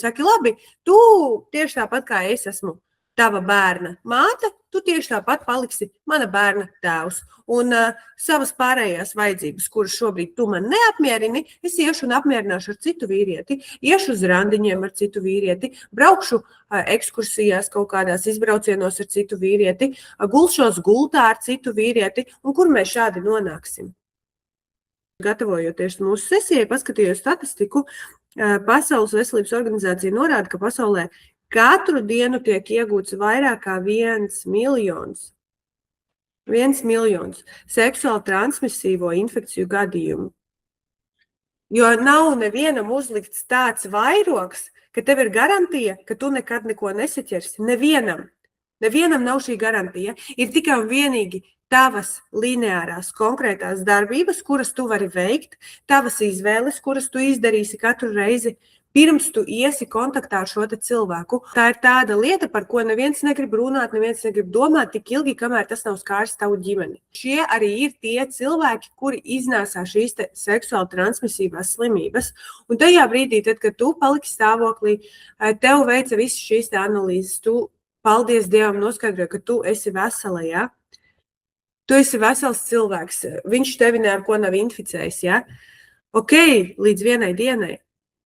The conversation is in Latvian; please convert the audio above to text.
Saki, labi, tu tieši tāpat kā es esmu tava bērna māte, tu tieši tāpat paliksi mana bērna tēvs. Un savas pārējās vajadzības, kuras šobrīd tu man neapmierini, es iešu un apmierināšu ar citu vīrieti, iešu uz randiņiem ar citu vīrieti, braukšu ekskursijās kaut kādās izbraucienos ar citu vīrieti, gulšos gultā ar citu vīrieti, un kur mēs šādi nonāksim. Gatavojoties mūsu sesijai, paskatījos statistiku, Pasaules veselības organizācija norāda, ka pasaulē katru dienu tiek iegūts vairāk kā 1 miljons seksuāli transmisīvo infekciju gadījumu. Jo nav nevienam uzlikts tāds vairogs, ka tev ir garantija, ka tu nekad neko nesaķersi. Nevienam nav šī garantija. Ir tikai un vienīgi tavas lineārās konkrētās darbības, kuras tu vari veikt, tavas izvēles, kuras tu izdarīsi katru reizi, pirms tu iesi kontaktā ar šo cilvēku. Tā ir tāda lieta, par ko neviens negrib runāt, neviens negrib domāt tik ilgi, kamēr tas nav skārs tavu ģimeni. Šie arī ir tie cilvēki, kuri iznēsā šīs seksuāli transmisīvās slimības. Un tajā brīdī, tad, kad tu paliksi stāvoklī, tev veica visas šīs analīzes, tu, paldies Dievam, noskaidroji, ka tu esi vesela, ja? Tu esi vesels cilvēks, viņš tevi neko nav inficējis, ja? Ok, līdz vienai dienai.